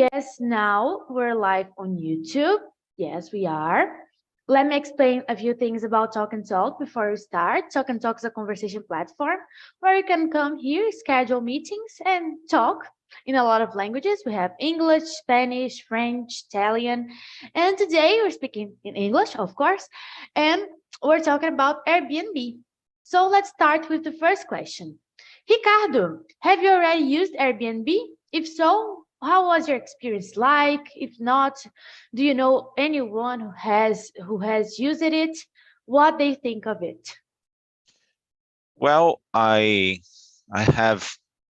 Yes, now we're live on YouTube. Yes, we are. Let me explain a few things about Talk and Talk before we start. Talk and Talk is a conversation platform where you can come here, schedule meetings, and talk in a lot of languages. We have English, Spanish, French, Italian, and today we're speaking in English, of course, and we're talking about Airbnb. So let's start with the first question. Ricardo, have you already used Airbnb? If so, how was your experience like? If not, do you know anyone who has used it? What they think of it? Well, I have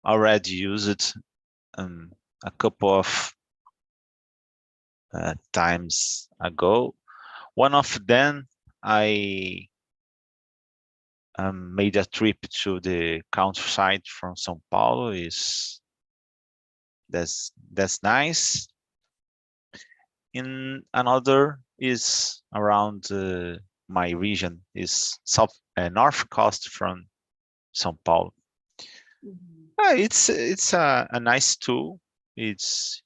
already used it a couple of times ago. One of them, I made a trip to the countryside from São Paulo. That's nice. In another is around my region is north coast from São Paulo. It's a nice tool. It's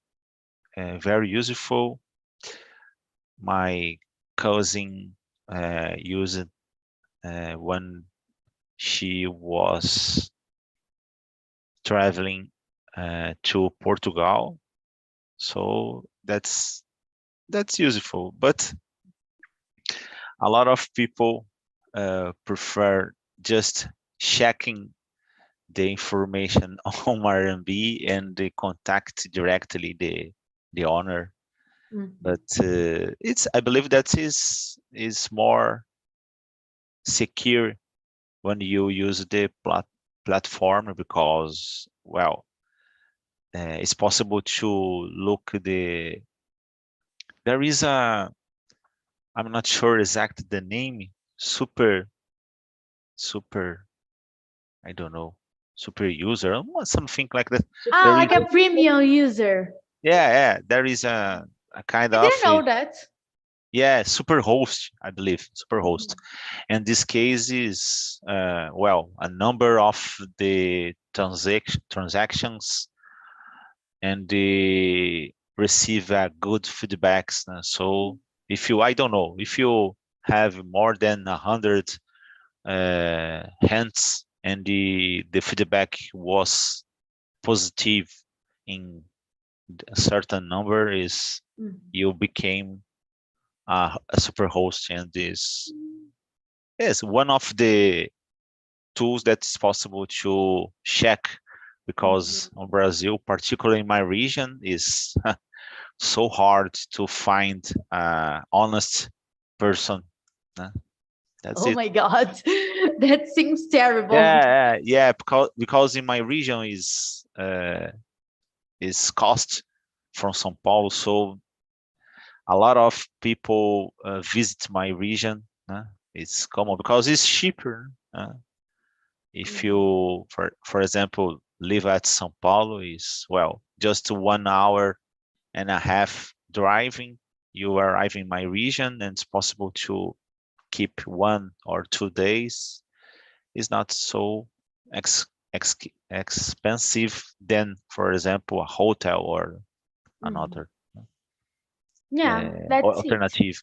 very useful. My cousin used it when she was traveling to Portugal, so that's useful. But a lot of people prefer just checking the information on Airbnb and they contact directly the owner. But I believe that is more secure when you use the platform, because well, it's possible to look there is I'm not sure exactly the name, super I don't know, super user, something like that. Like a premium user. Yeah, there is a kind I of didn't know that. Yeah, super host, I believe, super host. And this case is well, a number of the transactions, and they receive good feedbacks. So if you, I don't know, if you have more than 100 hands and the feedback was positive in a certain number, is you became a super host. And this is one of the tools that is possible to check, because in Brazil, particularly in my region, is so hard to find honest person. That's Oh it. my God, that seems terrible. Yeah, because in my region is cost from São Paulo, so a lot of people visit my region. It's common because it's cheaper. If you, for example, live at São Paulo, is well just 1 hour and a half driving. You arrive in my region, and it's possible to keep 1 or 2 days. It's not so expensive than, for example, a hotel or another That's it. alternative.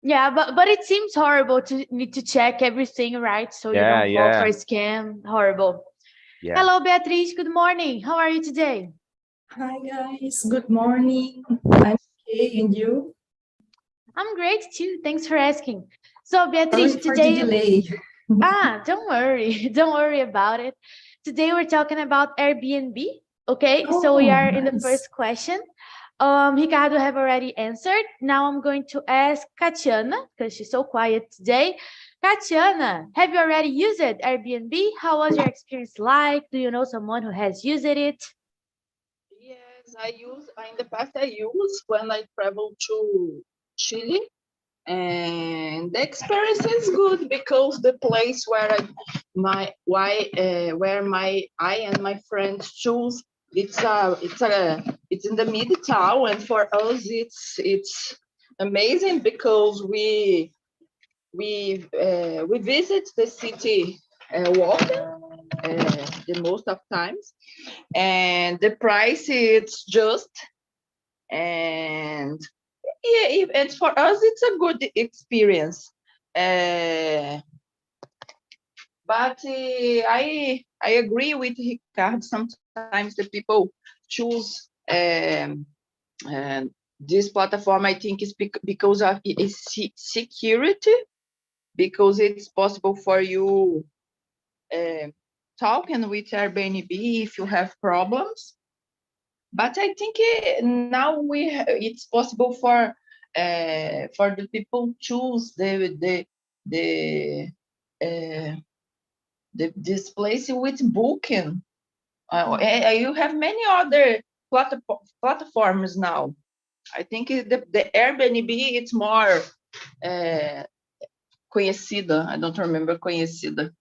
Yeah, but it seems horrible to need to check everything, right? So you don't fall for a scam. Horrible. Yeah. Hello, Beatriz. Good morning. How are you today? Hi, guys. Good morning. I'm okay, and you? I'm great too. Thanks for asking. So, Beatriz, Sorry for today. the delay. Don't worry. Don't worry about it. Today we're talking about Airbnb. Okay, so we are in the nice. first question. Ricardo have already answered. Now I'm going to ask Katiana, because she's so quiet today. Katiana, have you already used it, Airbnb? How was your experience like? Do you know someone who has used it? Yes, in the past I used when I traveled to Chile, and the experience is good because the place where I and my friends choose, it's in the mid town, and for us it's amazing because we visit the city walking, the most of times, and the price it's just, and yeah, and for us it's a good experience. But I agree with Ricardo. Sometimes the people choose this platform. I think is because of security, because it's possible for you talking with Airbnb if you have problems. But I think now it's possible for the people choose this place with booking. You have many other platforms now. I think the Airbnb it's more conhecida. I don't remember conhecida.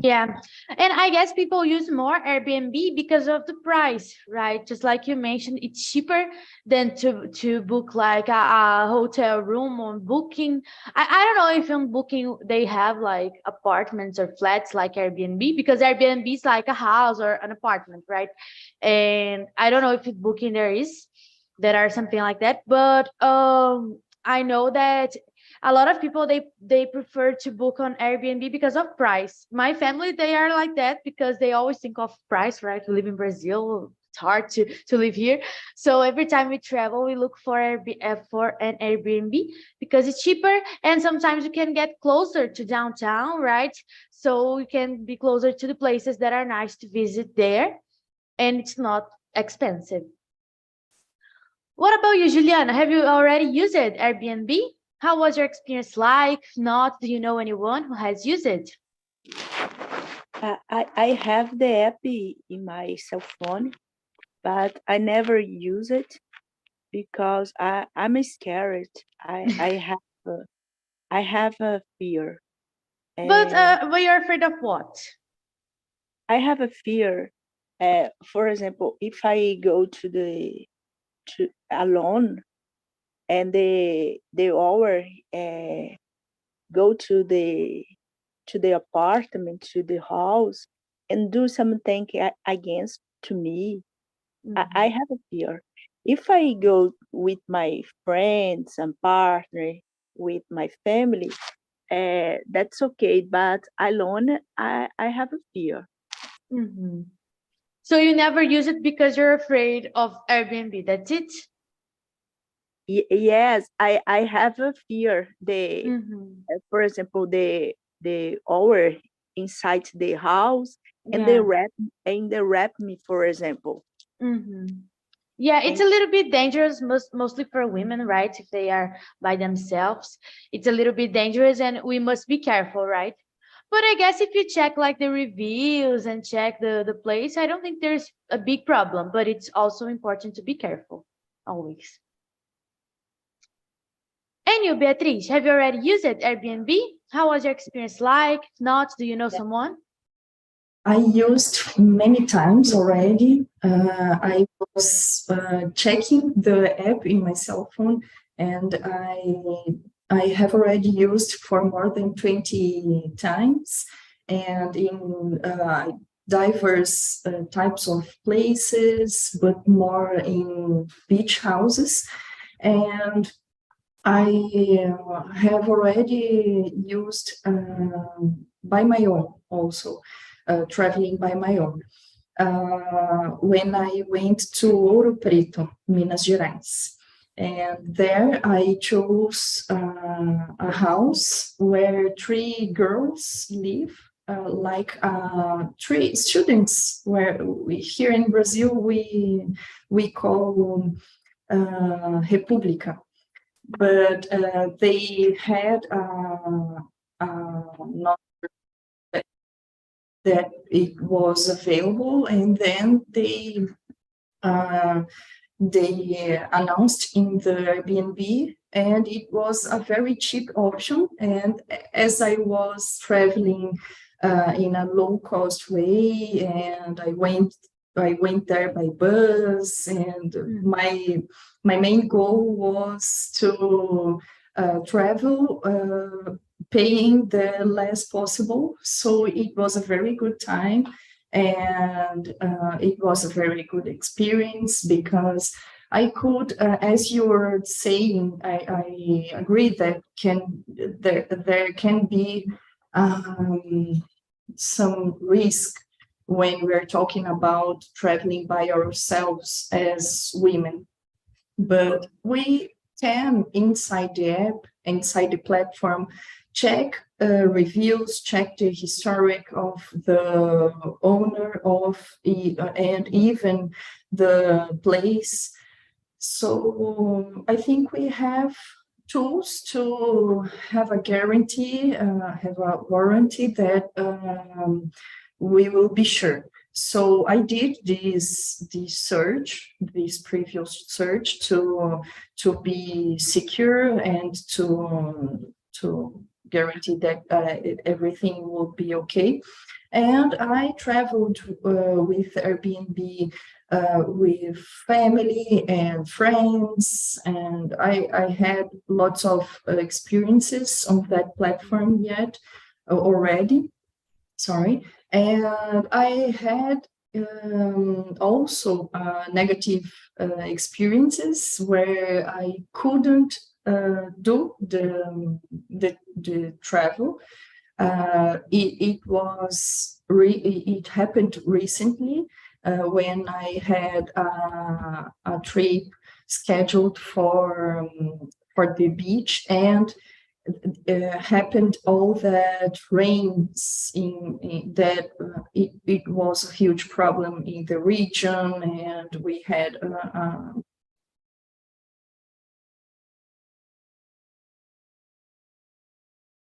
Yeah, and I guess people use more Airbnb because of the price, right? Just like you mentioned, it's cheaper than to book like a hotel room on Booking. I don't know if on Booking they have like apartments or flats like Airbnb, because Airbnb is like a house or an apartment, right? And I don't know if it's Booking there are something like that, but I know that a lot of people they prefer to book on Airbnb because of price. My family, they are like that because they always think of price, right? We live in Brazil, it's hard to live here. So every time we travel, we look for an Airbnb because it's cheaper, and sometimes you can get closer to downtown, right? So you can be closer to the places that are nice to visit there, and it's not expensive. What about you, Juliana? Have you already used Airbnb? How was your experience like? If not, do you know anyone who has used it? I have the app in my cell phone, but I never use it because I'm scared. I have a fear. But you're afraid of what? I have a fear. For example, if I go to alone, and the hour go to the apartment, to the house, and do something against to me, I have a fear. If I go with my friends and partner, with my family, that's okay. But alone, I have a fear. So you never use it because you're afraid of Airbnb. That's it? Yes, I have a fear. For example, the hour inside the house, and they wrap me, for example. Yeah, it's a little bit dangerous, mostly for women, right? If they are by themselves, it's a little bit dangerous, and we must be careful, right? But I guess if you check like the reviews and check the place, I don't think there's a big problem, but it's also important to be careful always. And you, Beatriz, have you already used Airbnb? How was your experience like? If not, do you know someone? I used many times already. I was checking the app in my cell phone, and I have already used for more than 20 times, and in diverse types of places, but more in beach houses. And I have already used by my own also. Traveling by my own. When I went to Ouro Preto, Minas Gerais. And there I chose a house where 3 girls live, like 3 students, where here in Brazil we call República. But they had not that it was available, and then they announced in the Airbnb, and it was a very cheap option. And as I was traveling in a low-cost way, and I went there by bus, and my main goal was to travel paying the less possible. So it was a very good time, and it was a very good experience because I could, as you were saying, I agree that there can be some risk when we're talking about traveling by ourselves as women. But we can, inside the app, inside the platform, check reviews, check the historic of the owner of and even the place. So I think we have tools to have a guarantee, have a warranty that we will be sure. So I did this previous search to be secure and to guarantee that everything will be okay. And I traveled with Airbnb with family and friends, and I had lots of experiences on that platform already. Sorry. And I had also negative experiences where I couldn't do the travel. It happened recently when I had a trip scheduled for the beach, and happened all that rains in that it was a huge problem in the region, and we had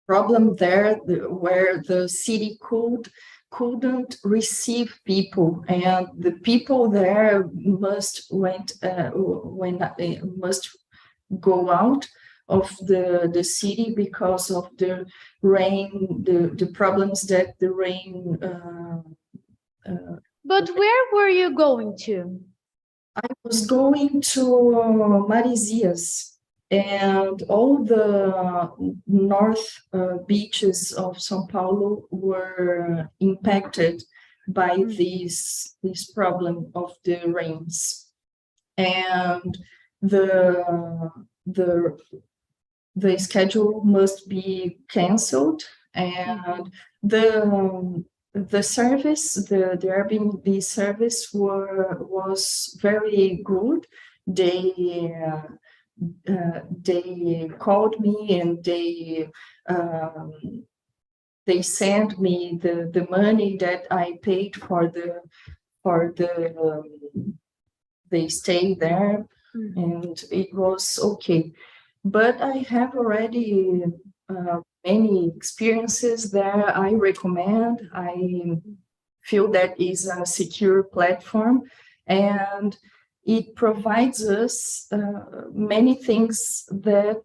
problem there where the city couldn't receive people, and the people there must go out of the city because of the rain, the problems that the rain. But where were you going to? I was going to Marizias, and all the north beaches of São Paulo were impacted by this problem of the rains, and the schedule must be canceled, and the service, the Airbnb service was very good. They called me, and they sent me the money that I paid for the stay there, and it was okay. But I have already many experiences there. I recommend. I feel that is a secure platform, and it provides us many things that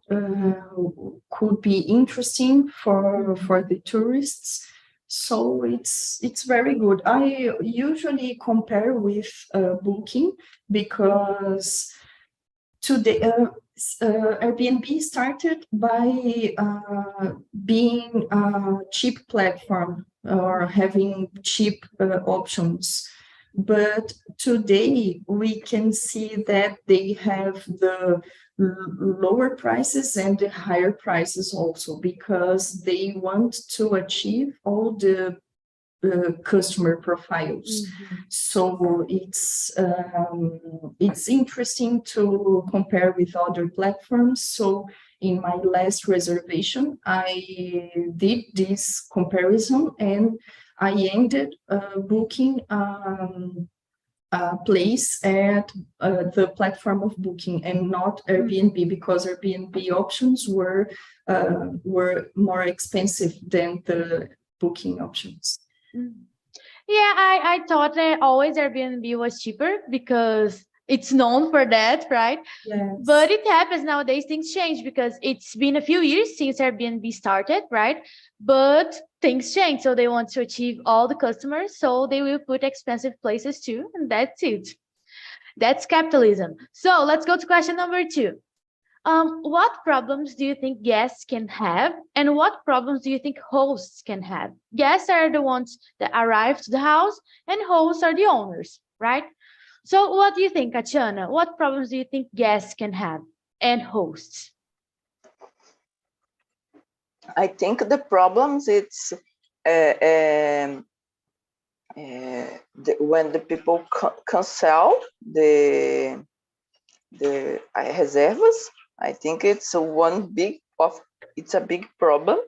could be interesting for the tourists. So it's very good. I usually compare with Booking, because today Airbnb started by being a cheap platform or having cheap options. But today we can see that they have the lower prices and the higher prices also, because they want to achieve all the customer profiles. So it's interesting to compare with other platforms. So in my last reservation, I did this comparison, and I ended booking a place at the platform of Booking and not Airbnb, because Airbnb options were more expensive than the Booking options. Yeah, I thought that always Airbnb was cheaper because it's known for that, right? Yes. But it happens nowadays, things change, because it's been a few years since Airbnb started, right? But things change, so they want to achieve all the customers, so they will put expensive places too, and that's it. That's capitalism. So let's go to question number 2. What problems do you think guests can have, and what problems do you think hosts can have? Guests are the ones that arrive to the house, and hosts are the owners, right? So what do you think, Katiana? What problems do you think guests can have and hosts? I think the problems it's when the people cancel the reservas. I think it's a big problem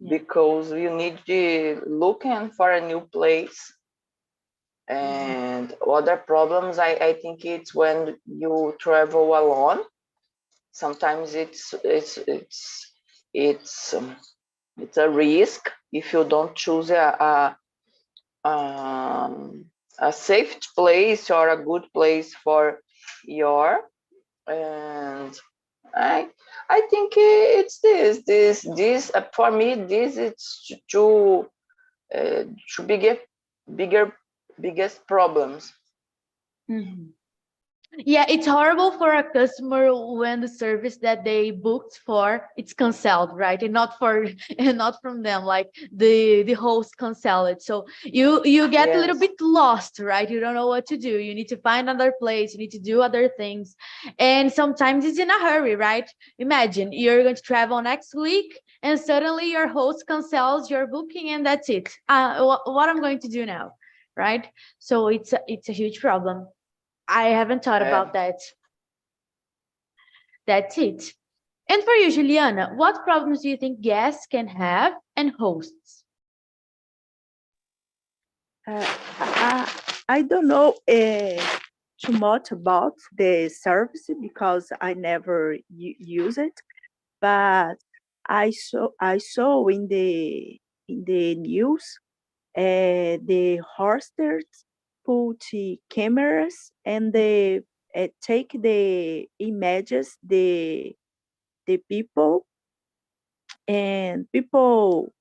because you need to looking for a new place. And other problems, I think it's when you travel alone. Sometimes it's a risk if you don't choose a safe place or a good place for your. And I think it's this for me. This it's to biggest problems. Yeah, it's horrible for a customer when the service that they booked for it's canceled, right? And not from them, like the host cancel it. So you get a little bit lost, right? You don't know what to do. You need to find another place, you need to do other things. And sometimes it's in a hurry, right? Imagine you're going to travel next week and suddenly your host cancels your booking and that's it. What I'm going to do now, right? So it's a huge problem. I haven't thought about that. That's it. And for you, Juliana, what problems do you think guests can have and hosts? I don't know too much about the service because I never use it, but I saw in the news the hosters put cameras and they take the images the people, and people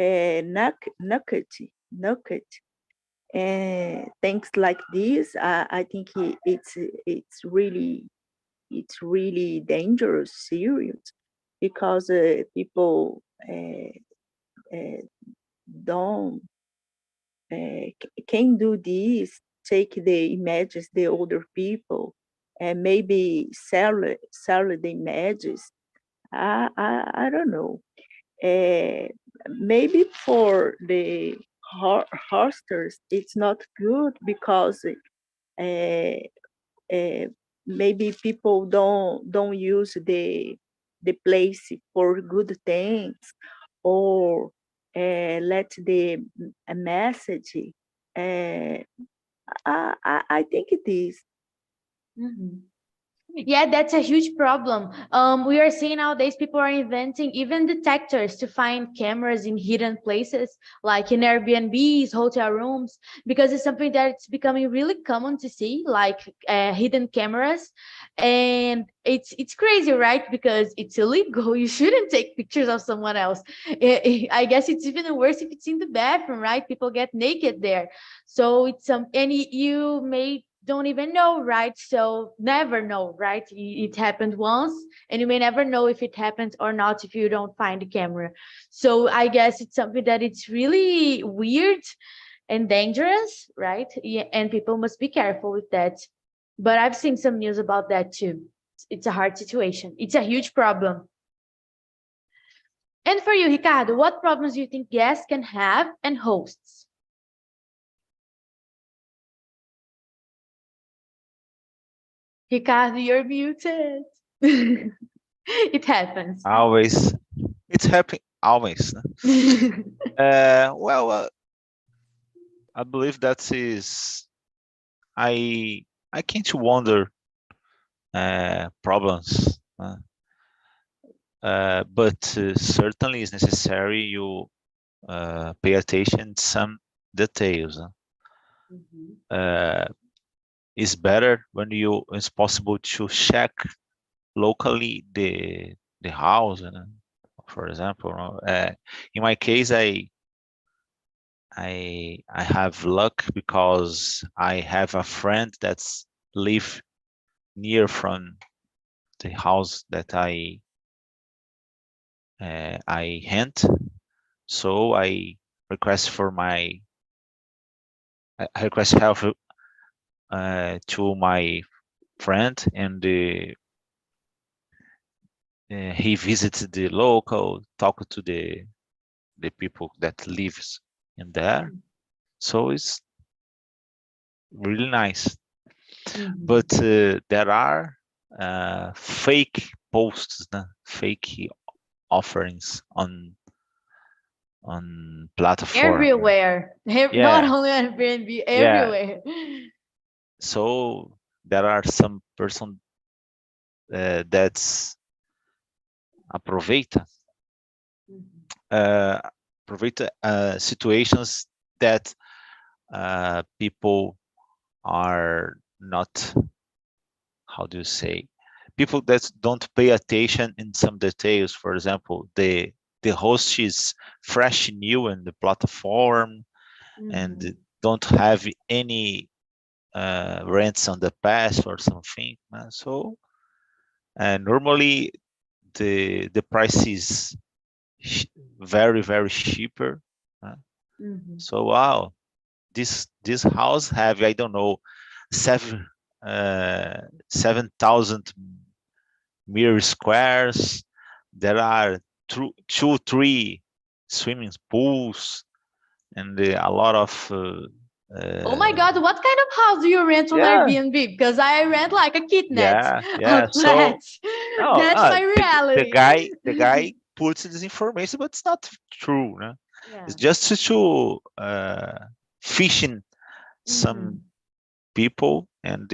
naked and things like this. I think it's really dangerous, serious, because people don't can do this, take the images the older people and maybe sell the images. I don't know. Maybe for the hosters it's not good because maybe people don't use the place for good things, or let the message. I think it is. Yeah, that's a huge problem. We are seeing nowadays people are inventing even detectors to find cameras in hidden places, like in Airbnbs, hotel rooms, because it's something that it's becoming really common to see, like hidden cameras. And it's crazy, right? Because it's illegal. You shouldn't take pictures of someone else. I guess it's even worse if it's in the bathroom, right? People get naked there. So it's and you may don't even know, right? So never know, right? It happened once and you may never know if it happened or not if you don't find the camera. So I guess it's something that it's really weird and dangerous, right? Yeah, and people must be careful with that. But I've seen some news about that too. It's a hard situation. It's a huge problem. And for you, Ricardo, what problems do you think guests can have and hosts? Ricardo, you're muted. It happens. Always. It's happening always. Well, I believe that is, I came to wonder problems, but certainly it's necessary you pay attention to some details. It's better when it's possible to check locally the house. For example, in my case, I have luck because I have a friend that's live near from the house that I rent. So I request help to my friend, and he visited the local, talked to the people that lives in there. So it's really nice. But there are fake posts, fake offerings on platform. Everywhere. Not Yeah. only on Airbnb, Yeah. everywhere. So there are some person that's aproveita situations that people are not, how do you say, people that don't pay attention in some details. For example, the host is fresh new in the platform and don't have any rents on the past or something. So normally the price is very, very cheaper. So wow, this house have, I don't know, 7,000 mere squares. There are two, three swimming pools and a lot of oh my God, what kind of house do you rent on yeah. Airbnb? Because I rent like a kitnet, Yeah. a flat. No, That's my reality. the guy puts this information, but it's not true. No? Yeah. It's just to fishing some people, and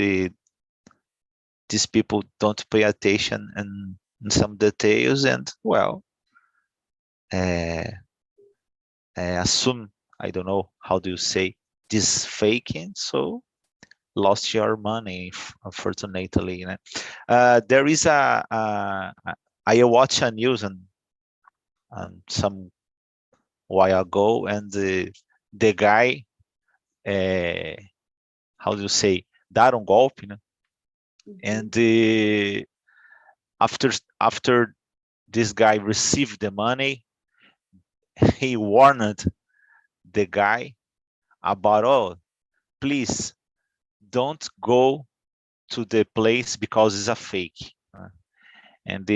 these people don't pay attention in some details, and well, assume, I don't know how do you say, this faking, so lost your money, unfortunately. You know? There is I watch a news and some while ago, and the guy, how do you say, dar golpe, né? And after this guy received the money, he warned the guy about, oh, please don't go to the place because it's a fake. And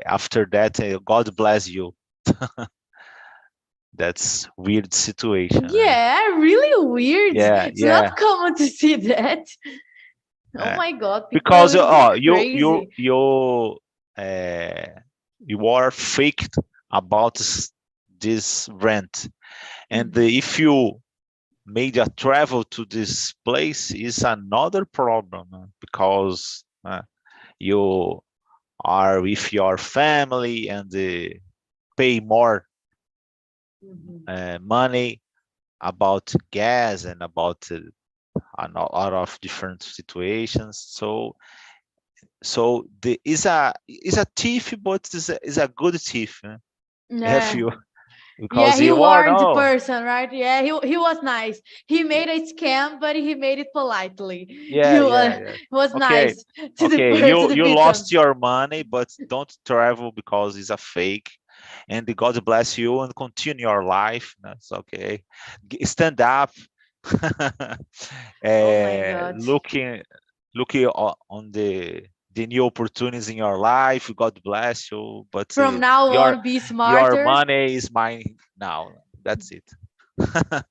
after that, God bless you. That's weird situation. Yeah, really weird. It's not common to see that. Oh my God! Because crazy. you are faked about this rent, and if you made a travel to this place is another problem, because you are with your family and pay more money about gas and about a lot of different situations. So the is a thief, but is a good thief. If you, because he you are warned the person, right? Yeah, he was nice. He made a scam, but he made it politely. He was nice to the person. You lost your money, but don't travel because it's a fake. And God bless you and continue your life. That's okay. Stand up. Oh my God. Looking on the new opportunities in your life. God bless you. But from now on, be smarter. Your money is mine now. That's it.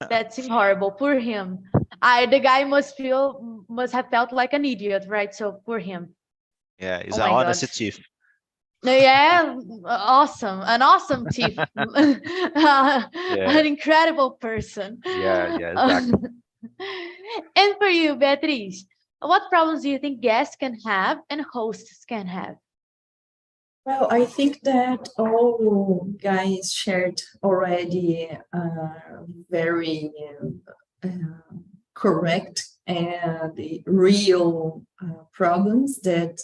That seemed horrible. Poor him. The guy must have felt like an idiot, right? So poor him. Yeah, he's an honest thief. Yeah, awesome. An awesome thief. An incredible person. Yeah, exactly. And for you, Beatriz, what problems do you think guests can have and hosts can have? Well, I think that all guys shared already very correct and real problems that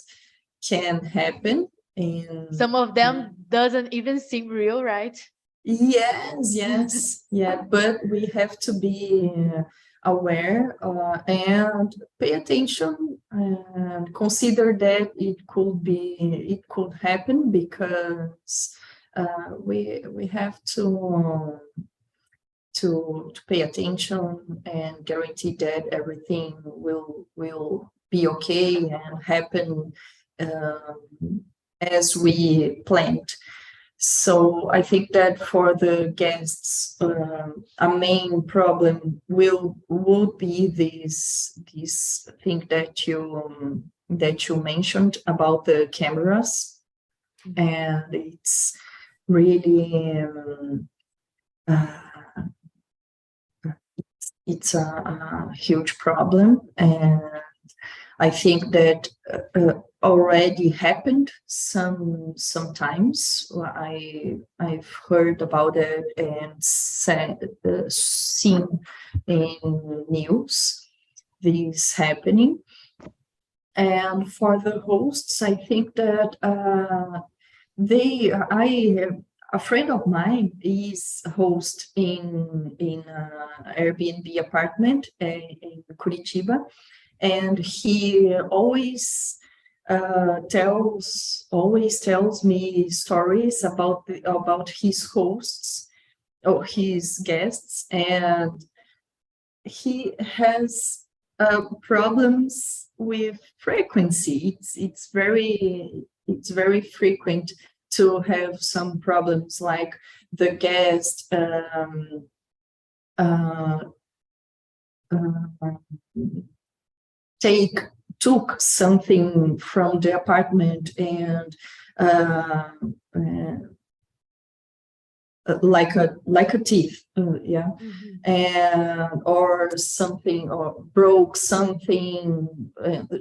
can happen. And some of them doesn't even seem real, right? Yes, yeah, but we have to be aware and pay attention and consider that it could happen, because we have to pay attention and guarantee that everything will be okay and happen as we planned. So I think that for the guests, a main problem would be this thing that you mentioned about the cameras, and it's really it's a huge problem, and I think that already happened sometimes. I've heard about it and seen in news this happening. And for the hosts, I think that a friend of mine is a host in Airbnb apartment in Curitiba, and he always tells me stories about his hosts or his guests, and he has problems with frequency. It's very frequent to have some problems, like the guest took something from the apartment and like a thief, and or something, or broke something.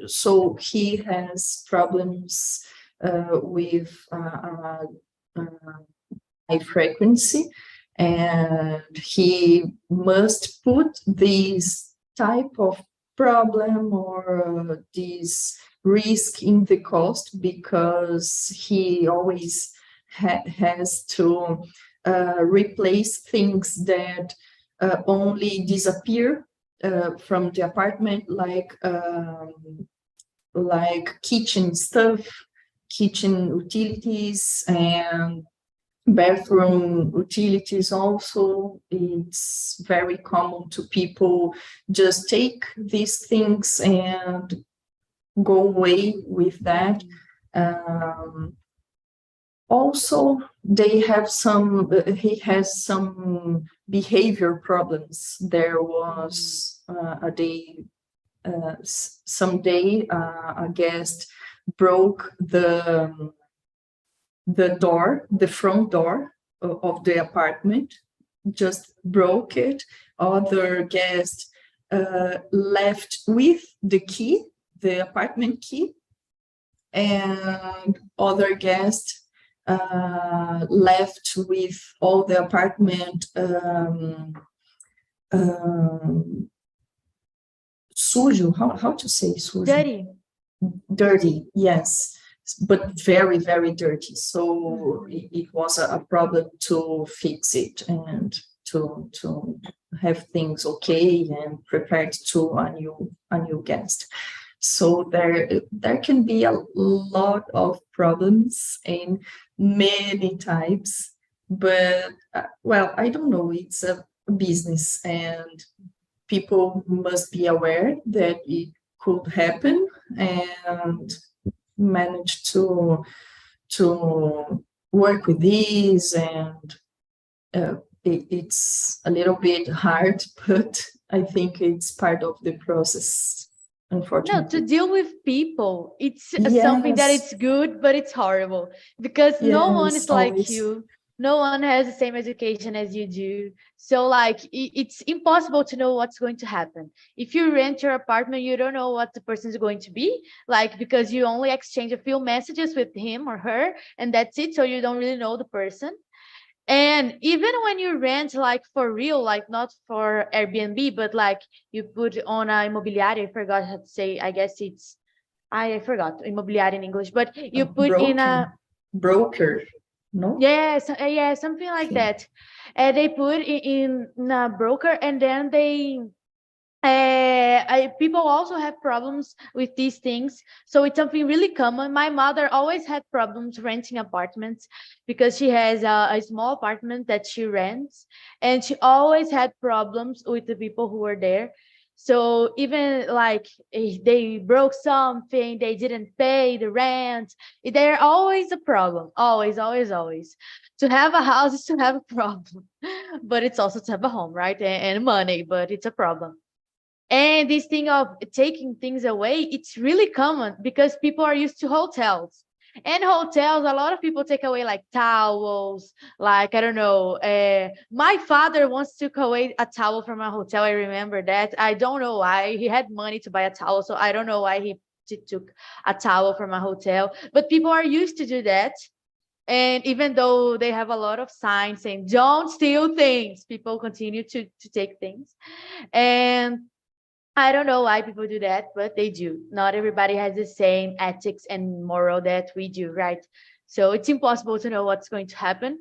So he has problems with high frequency, and he must put this type of problem or this risk in the cost, because he always has to replace things that only disappear from the apartment, like kitchen stuff, kitchen utilities, and bathroom utilities also. It's very common to people just take these things and go away with that. Also, he has some behavior problems. There was someday a guest broke the front door of the apartment, just broke it. Other guest left with the key, the apartment key, and other guest left with all the apartment sujo. How to say sujo? Dirty, yes, but very, very dirty. So it was a problem to fix it and to have things okay and prepared to a new guest. So there can be a lot of problems in many types, but well, I don't know, it's a business, and people must be aware that it could happen and manage to work with these. And it's a little bit hard, but I think it's part of the process. No, to deal with people, it's something that it's good, but it's horrible, because no one is like you. No one has the same education as you do. So like, it's impossible to know what's going to happen. If you rent your apartment, you don't know what the person is going to be like, because you only exchange a few messages with him or her, and that's it. So you don't really know the person. And even when you rent, like for real, like not for Airbnb, but like you put on a imobiliário, I forgot how to say, I guess I forgot imobiliário in English, but you put in a broker, no? Yes, yeah, something like that. And they put in a broker, and then they People also have problems with these things, so it's something really common. My mother always had problems renting apartments because she has a small apartment that she rents, and she always had problems with the people who were there. So even like if they broke something, they didn't pay the rent, they're always a problem. Always, always, always. To have a house is to have a problem, but it's also to have a home, right? And money, but it's a problem. And this thing of taking things away, it's really common because people are used to hotels. And hotels, a lot of people take away like towels, like, I don't know. My father once took away a towel from a hotel. I remember that. I don't know why. He had money to buy a towel, so I don't know why he took a towel from a hotel. But people are used to do that. And even though they have a lot of signs saying, don't steal things, people continue to take things. And I don't know why people do that, but they do. Not everybody has the same ethics and moral that we do, right? So it's impossible to know what's going to happen.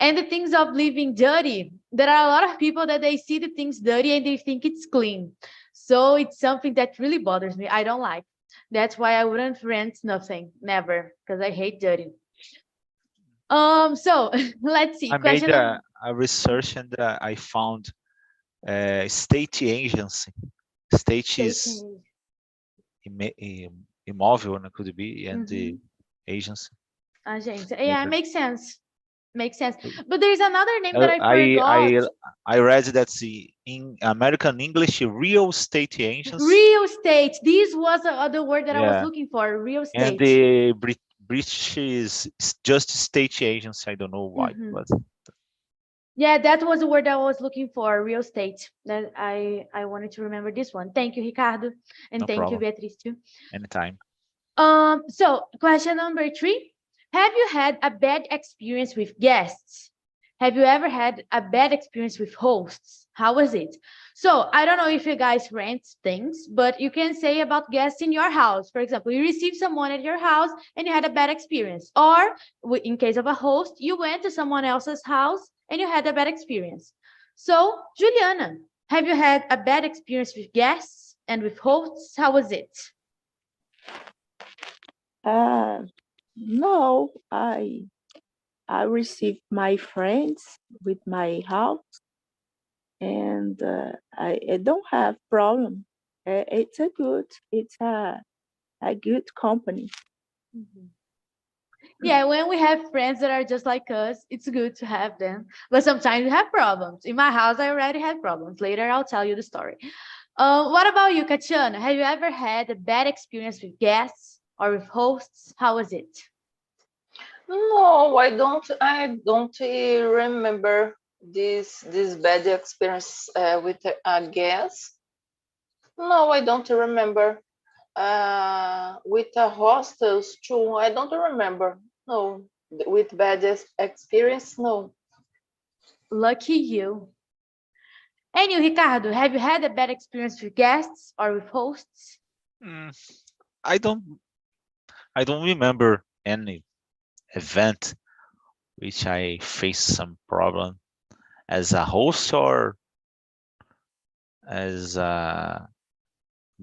And the things of living dirty, there are a lot of people that they see the things dirty and they think it's clean. So it's something that really bothers me. I don't like. That's why I wouldn't rent nothing, never, because I hate dirty. So let's see. I made Question number. a research and I found state agency. State is imóvel, could be, and the agency. Agência. Yeah, makes sense. Makes sense. But there's another name that I I forgot. I read that in American English, real estate agency. Real estate. This was the word that I was Yeah. looking for. Real estate. And the British is just state agency. I don't know why, but yeah, that was the word I was looking for. Real estate. That I wanted to remember this one. Thank you, Ricardo, and no thank problem. you, Beatriz, too. Anytime. So question number 3. Have you had a bad experience with guests? Have you ever had a bad experience with hosts? How was it? So I don't know if you guys rent things, but you can say about guests in your house. For example, you received someone at your house and you had a bad experience. Or in case of a host, you went to someone else's house and you had a bad experience. So Juliana, have you had a bad experience with guests and with hosts? How was it? No, I received my friends with my house, and I don't have problem. It's a good company. Yeah, when we have friends that are just like us, it's good to have them. But sometimes we have problems. In my house, I already had problems. Later, I'll tell you the story. What about you, Katiana? Have you ever had a bad experience with guests or with hosts? How was it? No, I don't. I don't remember this bad experience with a guest. No, I don't remember. With a hostels too, I don't remember. No, with bad experience, no. Lucky you. And you, Ricardo, have you had a bad experience with guests or with hosts? I don't remember any event which I faced some problem as a host or as a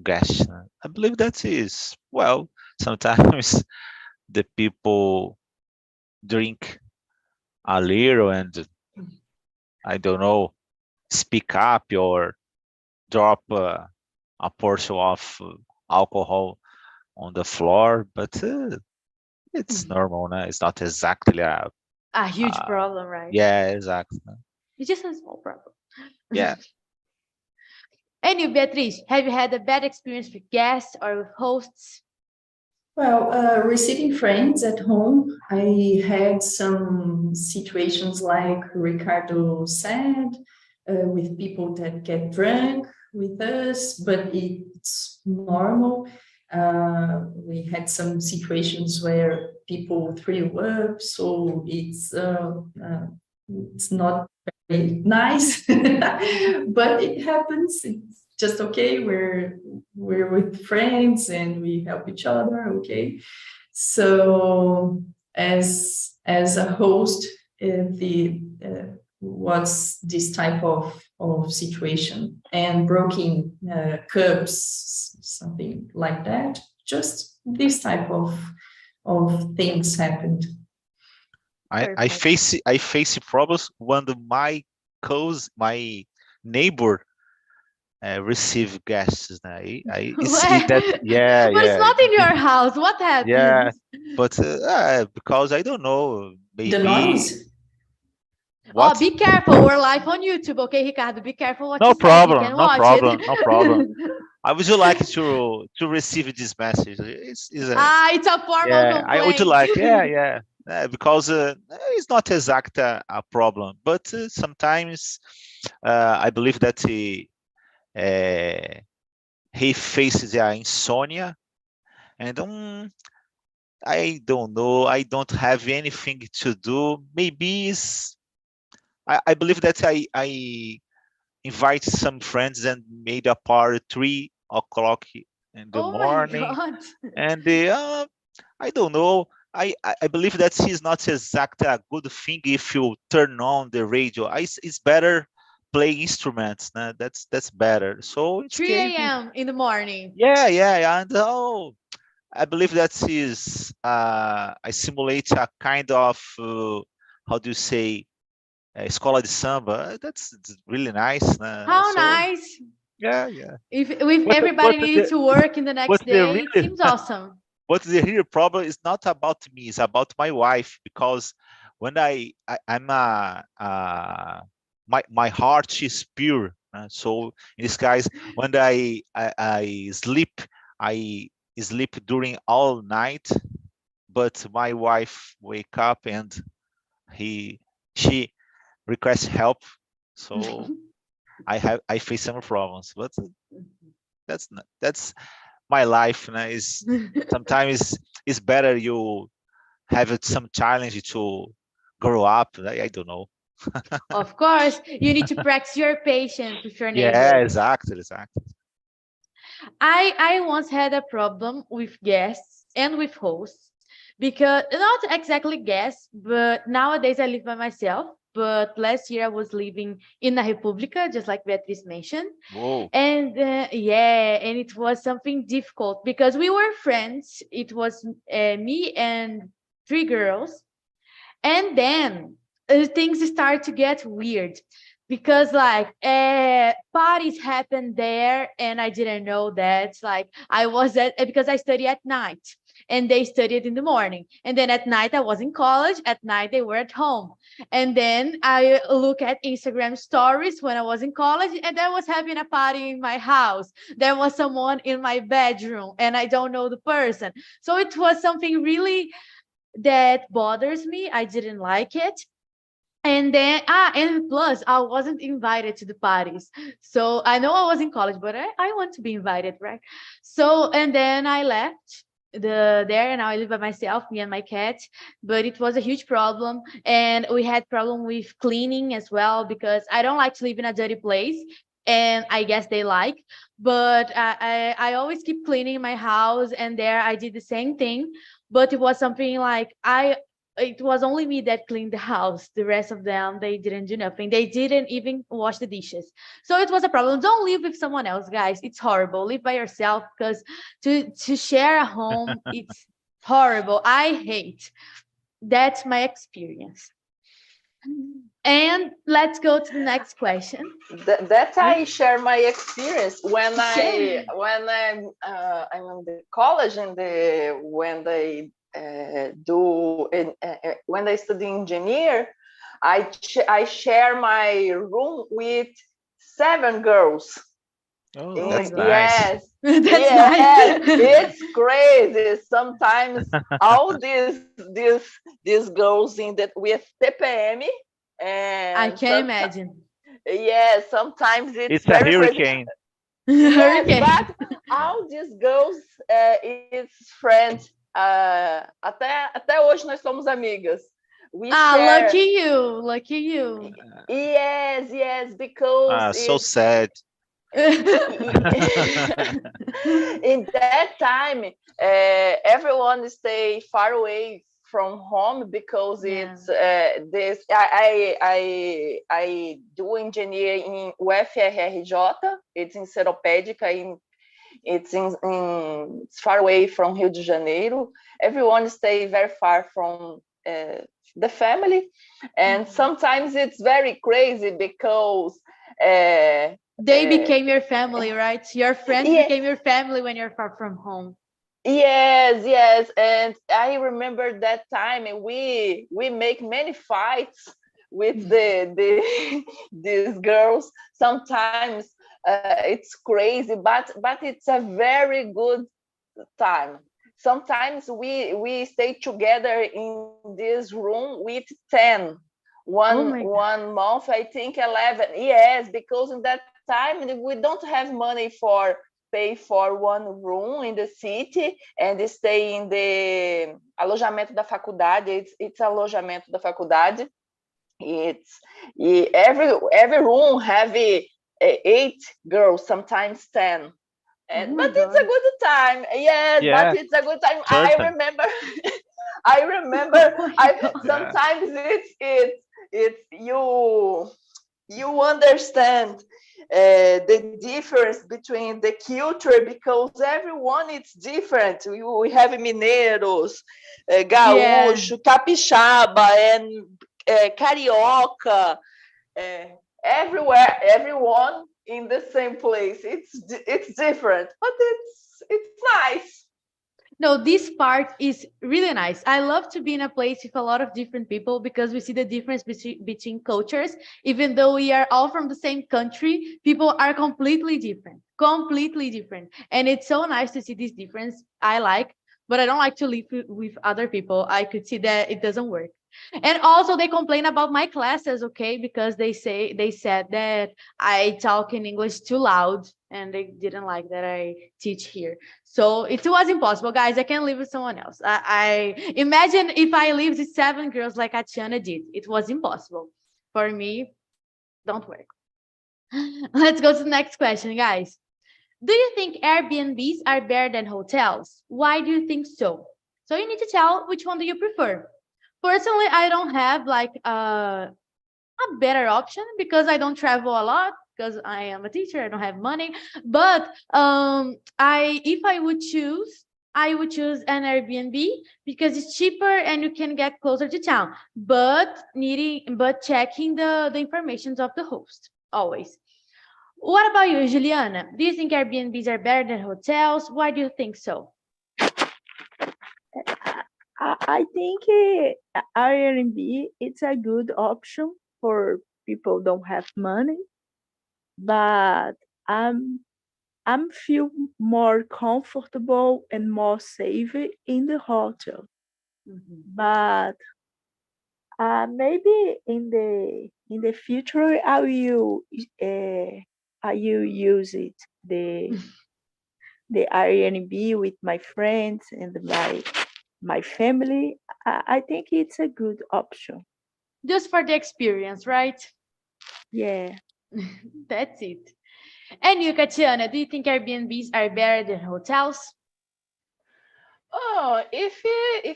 guest. I believe that is, well, sometimes the people drink a little and I don't know, speak up or drop a portion of alcohol on the floor, but it's normal. No? It's not exactly a huge problem, right? Yeah, exactly. It's just a small problem. Yeah. And you, Beatriz, have you had a bad experience with guests or with hosts? Well, receiving friends at home, I had some situations like Ricardo said, with people that get drunk with us, but it's normal. We had some situations where people threw up, so it's not very nice, but it happens. It's just okay. We're with friends and we help each other. Okay, so as a host, was this type of situation, and broken cups, something like that. Just this type of things happened. I face problems when my neighbor receive guests. I see that. Yeah, But it's yeah, not in your house. What happened? yeah. But because I don't know, The maybe noise. what? Oh, be careful. We're live on YouTube, okay, Ricardo? Be careful what No you say. You can problem, no watch problem, it. no problem. I would you like to receive this message? It's a It's a formal yeah. I would complaint. like yeah. Because it's not exact a problem, but sometimes I believe that he faces insomnia, and I don't know. I don't have anything to do. Maybe I believe that I invite some friends and made a party 3 o'clock in the Oh my morning, God. and I don't know. I believe that is not exactly a good thing if you turn on the radio. It's better play instruments. That's better. So it's 3 case. a.m. in the morning. Yeah, and I believe that is I simulate a kind of how do you say escola de samba. It's really nice. How So nice. yeah. If But everybody needed to work in the but next the day, it really seems awesome. but the real problem is not about me. It's about my wife, because when I'm my heart is pure. So in this case, when I sleep, I sleep during all night, but my wife wake up and she requests help. So I face some problems, but that's my life. Is sometimes it's better you have some challenge to grow up. I don't know. Of course, you need to practice your patience with your Yeah, neighbors. exactly. I once had a problem with guests and with hosts, because not exactly guests, but nowadays I live by myself. But last year I was living in a República, just like Beatriz mentioned. Whoa. And yeah, and it was something difficult because we were friends. It was me and 3 girls. And then things start to get weird, because like parties happened there and I didn't know that. Like I was at because I study at night and they studied in the morning, and then at night I was in college, at night they were at home. And then I look at Instagram stories when I was in college, and I was having a party in my house. There was someone in my bedroom and I don't know the person. So it was something really that bothers me. I didn't like it. And then and plus I wasn't invited to the parties. So I know I was in college, but I want to be invited, right? So and then I left there, and now I live by myself, me and my cat. But it was a huge problem, and we had problem with cleaning as well, because I don't like to live in a dirty place, and I guess they like. But I always keep cleaning my house, and there I did the same thing. But it was something like it was only me that cleaned the house. The rest of them, they didn't do nothing. They didn't even wash the dishes. So it was a problem. Don't live with someone else, guys. It's horrible. Live by yourself, because to share a home, it's horrible. I hate. That's my experience. And let's go to the next question. That I share my experience when Share. I'm in the college, and when they when they study engineer, I share my room with 7 girls. Oh, that's nice. Yes, That's yes, nice. it's crazy. Sometimes all these girls in that with TPM, and I can imagine. yes, sometimes it's It's a very crazy. hurricane. Yes, Hurricane. but all these girls, it's friends. Até hoje nós somos amigas. We share. Lucky you. Yes, because So sad. in that time, everyone stay far away from home because Yeah. it's this. I do engineering in UFRJ. It's in Seropédica. It's it's far away from Rio de Janeiro. Everyone stay very far from the family, and sometimes it's very crazy because they became your family, right? Your friends yeah. became your family when you're far from home. Yes, and I remember that time, and we make many fights with these girls. Sometimes it's crazy, but it's a very good time. Sometimes we stay together in this room with 10. Oh my God. One month, I think 11. Yes, because in that time we don't have money for pay for one room in the city and stay in the alojamento da faculdade. It's alojamento da faculdade. It's every room have 8 girls, sometimes 10. Oh my But it's a God. good time. Yes, Yeah, but it's a good time. I certain. remember. I remember. Oh my I God. sometimes it's you understand the difference between the culture because everyone is different. We have mineiros, Yeah. gaúcho, capixaba, and carioca. Everywhere, everyone in the same place. It's different, but it's nice. No, this part is really nice. I love to be in a place with a lot of different people because we see the difference between cultures. Even though we are all from the same country, people are completely different, completely different. And it's so nice to see this difference. I like, but I don't like to live with other people. I could see that it doesn't work. And also they complain about my classes, okay, because they said that I talk in English too loud and they didn't like that I teach here. So it was impossible, guys. I can't live with someone else. I imagine if I lived with 7 girls like Atiana did. It was impossible for me. Don't work. Let's go to the next question, guys. Do you think Airbnbs are better than hotels? Why do you think so? So you need to tell which one do you prefer. Personally, I don't have like a better option because I don't travel a lot because I am a teacher. I don't have money. But if I would choose, I would choose an Airbnb because it's cheaper and you can get closer to town. But checking the informations of the host always. What about you, Juliana? Do you think Airbnbs are better than hotels? Why do you think so? I think Airbnb it's a good option for people don't have money, but I'm feel more comfortable and more safe in the hotel. But maybe in the future I will use it the Airbnb with my friends and my family. I think it's a good option. Just for the experience, right? Yeah. That's it. And you, Katiana, do you think Airbnbs are better than hotels? Oh, if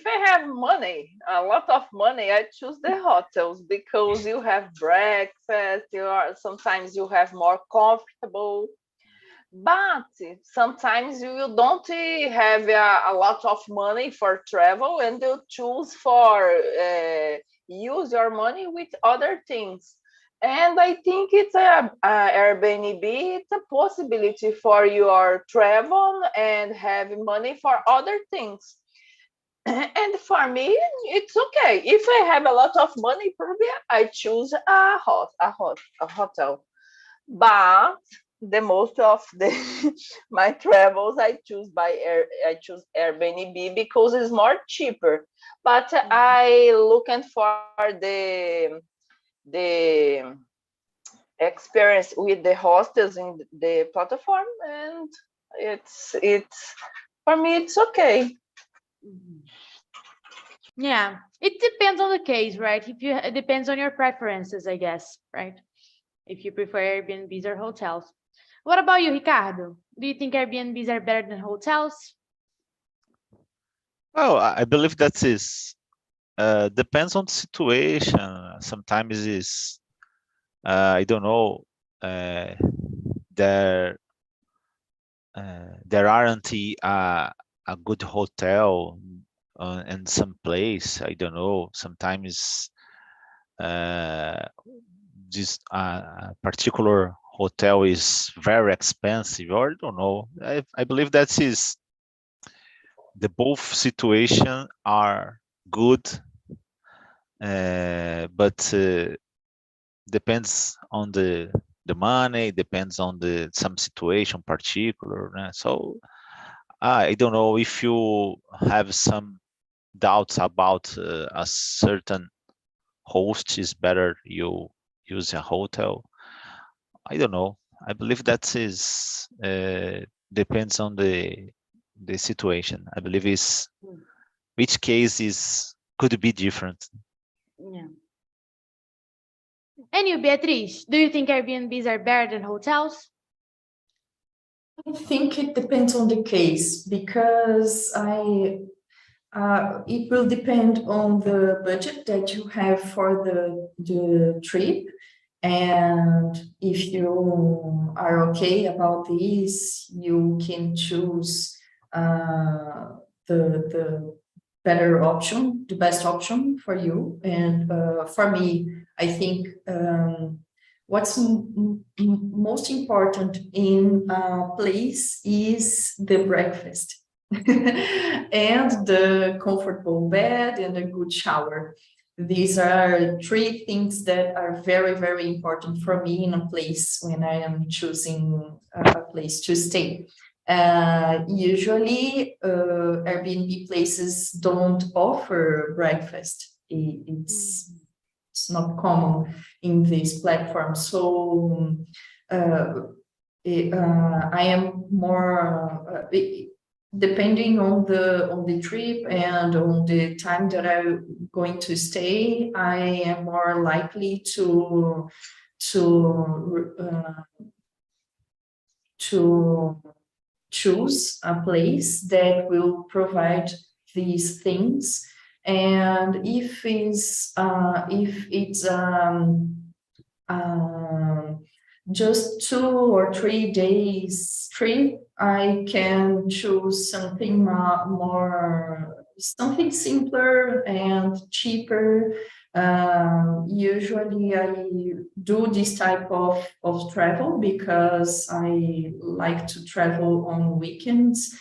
I have money, a lot of money, I choose the hotels because you have breakfast. Sometimes you have more comfortable. But sometimes you don't have a lot of money for travel, and you choose for use your money with other things. And I think it's a Airbnb. It's a possibility for your travel and have money for other things. And for me, it's okay. If I have a lot of money, probably I choose a hotel. But the most of the my travels I choose Airbnb because it's more cheaper. But I looking for the experience with the hostels in the platform, and it's for me it's okay. Yeah, it depends on the case, right? It depends on your preferences, I guess, right? If you prefer Airbnbs or hotels. What about you, Ricardo? Do you think Airbnbs are better than hotels? Well, I believe that is depends on the situation. Sometimes is I don't know. There there aren't a good hotel in some place. I don't know. Sometimes this particular hotel is very expensive, or I don't know. I believe that is the both situation are good, but depends on the money, depends on the some situation particular. So I don't know if you have some doubts about a certain host is better you use a hotel. I don't know. I believe that is depends on the situation. I believe is each case is could be different. Yeah. And you, Beatriz, do you think Airbnbs are better than hotels? I think it depends on the case because it will depend on the budget that you have for the trip. And if you are okay about this, you can choose the better option, the best option for you. And for me, I think what's most important in a place is the breakfast and the comfortable bed and a good shower. These are three things that are very, very important for me in a place when I am choosing a place to stay. Usually, Airbnb places don't offer breakfast. It's not common in this platform. So I am more depending on the trip and on the time that I'm going to stay. I am more likely to choose a place that will provide these things. And if it's just 2 or 3 days trip, I can choose something something simpler and cheaper. Usually I do this type of travel because I like to travel on weekends,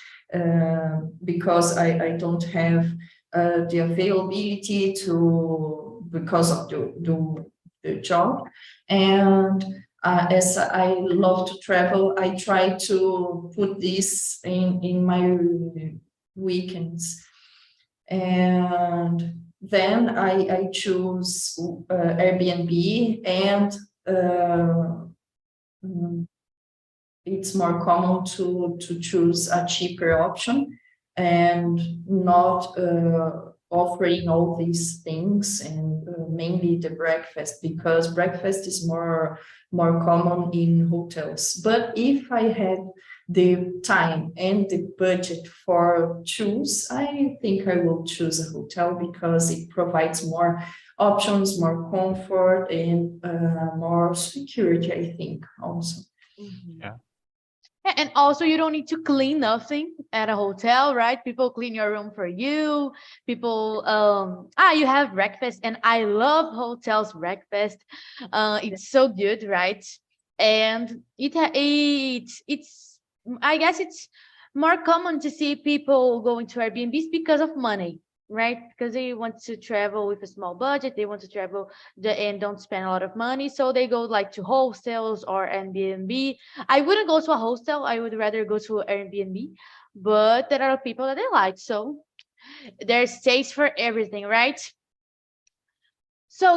because I don't have the availability because of the job. And as I love to travel, I try to put this in my weekends. And then I choose Airbnb, and it's more common to choose a cheaper option and not offering all these things, and mainly the breakfast, because breakfast is more common in hotels. But if I had the time and the budget for choose, I think I will choose a hotel because it provides more options, more comfort, and more security, I think, also. Yeah. And also, you don't need to clean nothing at a hotel, right? People clean your room for you. People, you have breakfast, and I love hotels breakfast. It's so good, right? And it's I guess it's more common to see people going to Airbnbs because of money, right? Because they want to travel with a small budget. They want to travel and don't spend a lot of money, so they go like to hostels or Airbnb. I wouldn't go to a hostel. I would rather go to Airbnb. But there are people that they like. So there's taste for everything, right?